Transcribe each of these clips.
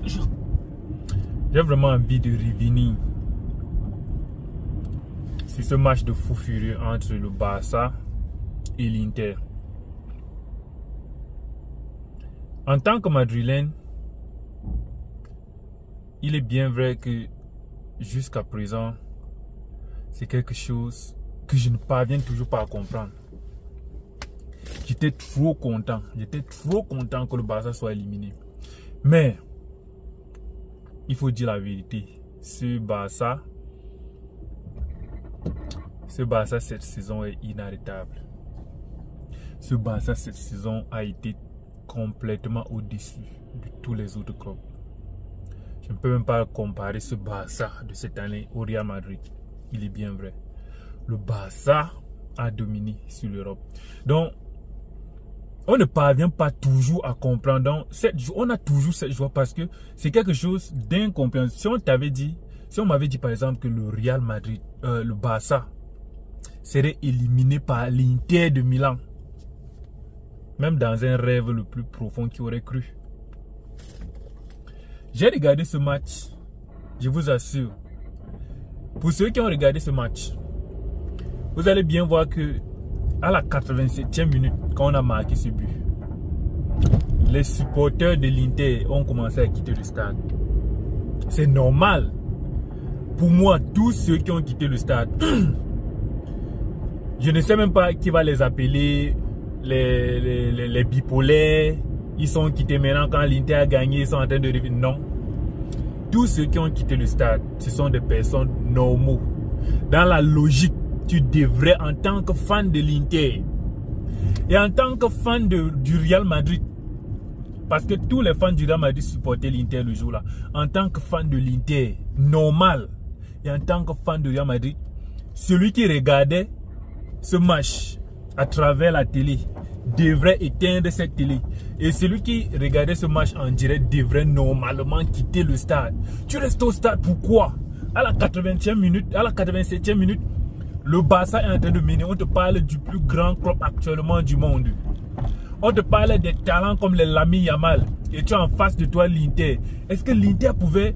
J'ai vraiment envie de revenir sur ce match de fou furieux entre le Barça et l'Inter. En tant que Madrilène, il est bien vrai que jusqu'à présent, c'est quelque chose que je ne parviens toujours pas à comprendre. J'étais trop content que le Barça soit éliminé. Mais, il faut dire la vérité, ce Barça cette saison est inarrêtable. Ce Barça cette saison a été complètement au-dessus de tous les autres clubs. Je ne peux même pas comparer ce Barça de cette année au Real Madrid. Il est bien vrai. Le Barça a dominé sur l'Europe. Donc, on ne parvient pas toujours à comprendre. Donc, on a toujours cette joie parce que c'est quelque chose d'incompréhensible. Si on m'avait dit par exemple que le Real Madrid, le Barça, serait éliminé par l'Inter de Milan, même dans un rêve le plus profond, qui aurait cru? J'ai regardé ce match, je vous assure. Pour ceux qui ont regardé ce match, vous allez bien voir que à la 87e minute, quand on a marqué ce but, les supporters de l'Inter ont commencé à quitter le stade. C'est normal. Pour moi, tous ceux qui ont quitté le stade, je ne sais même pas qui va les appeler les bipolaires. Ils sont quittés maintenant quand l'Inter a gagné, ils sont en train de revenir. Non. Tous ceux qui ont quitté le stade, ce sont des personnes normaux. Dans la logique, tu devrais, en tant que fan de l'Inter et en tant que fan du Real Madrid, parce que tous les fans du Real Madrid supportaient l'Inter le jour-là, en tant que fan de l'Inter normal et en tant que fan du Real Madrid, celui qui regardait ce match à travers la télé devrait éteindre cette télé. Et celui qui regardait ce match en direct devrait normalement quitter le stade. Tu restes au stade, pourquoi? À la 80e minute, à la 87e minute, le Barça est en train de mener. On te parle du plus grand club actuellement du monde. On te parle des talents comme les Lamine Yamal. Et tu as en face de toi l'Inter. Est-ce que l'Inter pouvait...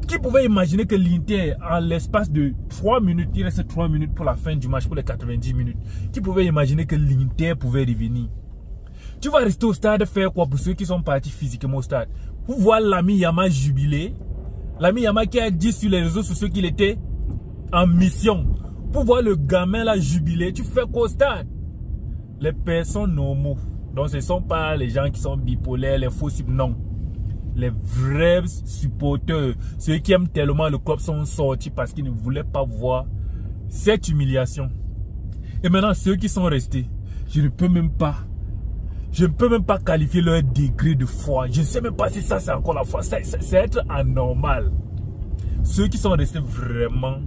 Qui pouvait imaginer que l'Inter, en l'espace de 3 minutes, il reste 3 minutes pour la fin du match, pour les 90 minutes. Qui pouvait imaginer que l'Inter pouvait revenir? Tu vas rester au stade faire quoi pour ceux qui sont partis physiquement au stade? Pour voir Lamine Yamal jubiler. Lamine Yamal qui a dit sur les réseaux sociaux qu'il était en mission. Pour voir le gamin là jubiler, tu fais quoi au stade? Les personnes normaux. Donc ce ne sont pas les gens qui sont bipolaires, les faux, non. Les vrais supporters, ceux qui aiment tellement le club, sont sortis parce qu'ils ne voulaient pas voir cette humiliation. Et maintenant, ceux qui sont restés, je ne peux même pas qualifier leur degré de foi. Je ne sais même pas si ça c'est encore la foi. C'est être anormal. Ceux qui sont restés vraiment,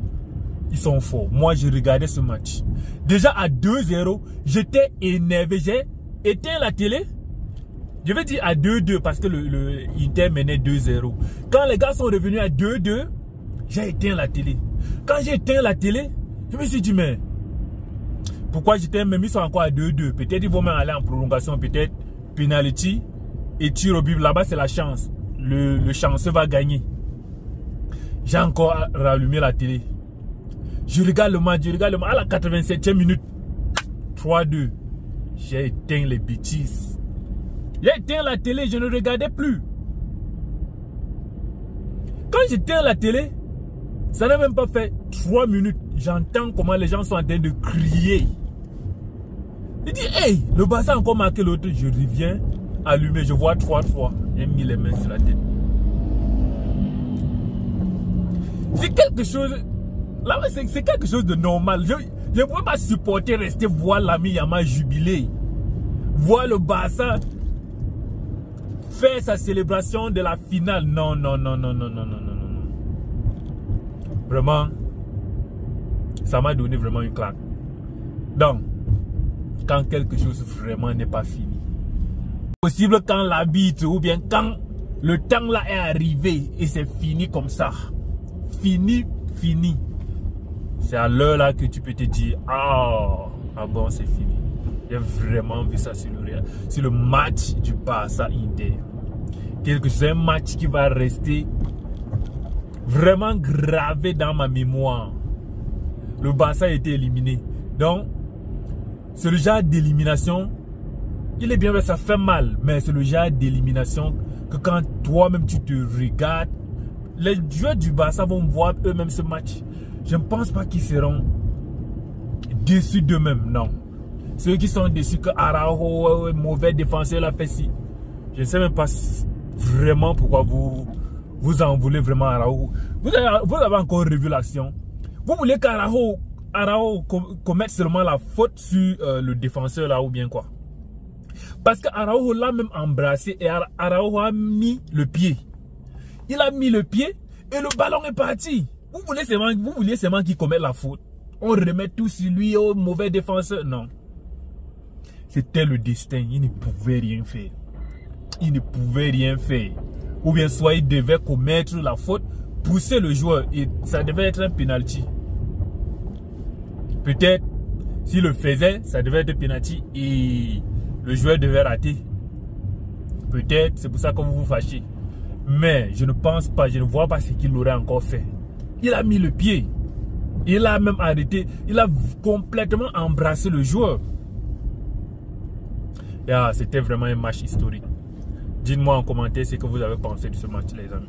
ils sont forts. Moi, je regardais ce match. Déjà à 2-0, j'étais énervé. J'ai éteint la télé. Je vais dire à 2-2 parce que le Inter menait 2-0. Quand les gars sont revenus à 2-2, j'ai éteint la télé. Quand j'ai éteint la télé, je me suis dit, mais pourquoi j'étais même, ils sont encore à 2-2. Peut-être ils vont même aller en prolongation, peut-être penalty et tir au but. Là-bas, c'est la chance. Le chanceux va gagner. J'ai encore rallumé la télé. Je regarde le match, à la 87e minute. 3-2. J'ai éteint les bêtises. J'ai éteint la télé, je ne regardais plus. Quand j'éteins la télé, ça n'a même pas fait 3 minutes. J'entends comment les gens sont en train de crier. Je dis, hey, le Barça a encore marqué l'autre. Je reviens, allumé, je vois 3-3. J'ai mis les mains sur la tête. C'est quelque chose... Là, c'est quelque chose de normal. Je ne pouvais pas supporter rester voir Lamine Yamal jubiler. Voir le Barça faire sa célébration de la finale. Non. Vraiment, ça m'a donné vraiment une claque. Donc, quand quelque chose vraiment n'est pas fini, possible quand l'arbitre ou bien quand le temps là est arrivé et c'est fini comme ça. Fini. C'est à l'heure là que tu peux te dire, ah bon, c'est fini. J'ai vraiment vu ça sur le match du Barça Inter. un match qui va rester vraiment gravé dans ma mémoire. Le Barça a été éliminé. Donc, c'est le genre d'élimination, il est bien vrai, ça fait mal, mais c'est le genre d'élimination que quand toi-même tu te regardes, les joueurs du Barça vont voir eux-mêmes ce match. Je ne pense pas qu'ils seront déçus d'eux-mêmes, non. Ceux qui sont déçus que Araujo, mauvais défenseur, l'a fait ci. Je ne sais même pas vraiment pourquoi vous en voulez vraiment à Araujo. Vous avez encore revu l'action. Vous voulez qu'Araujo commette seulement la faute sur le défenseur là ou bien quoi? Parce qu'Araujo l'a même embrassé et Araujo a mis le pied. Il a mis le pied et le ballon est parti. Vous voulez seulement qu'il commette la faute. On remet tout sur lui au mauvais défenseur. Non. C'était le destin. Il ne pouvait rien faire. Il ne pouvait rien faire. Ou bien soit il devait commettre la faute, pousser le joueur et ça devait être un penalty. Peut-être s'il le faisait, ça devait être un penalty et le joueur devait rater. Peut-être, c'est pour ça que vous vous fâchez. Mais je ne pense pas, je ne vois pas ce qu'il aurait encore fait. Il a mis le pied. Il a même arrêté. Il a complètement embrassé le joueur. C'était vraiment un match historique. Dites-moi en commentaire ce que vous avez pensé de ce match, les amis.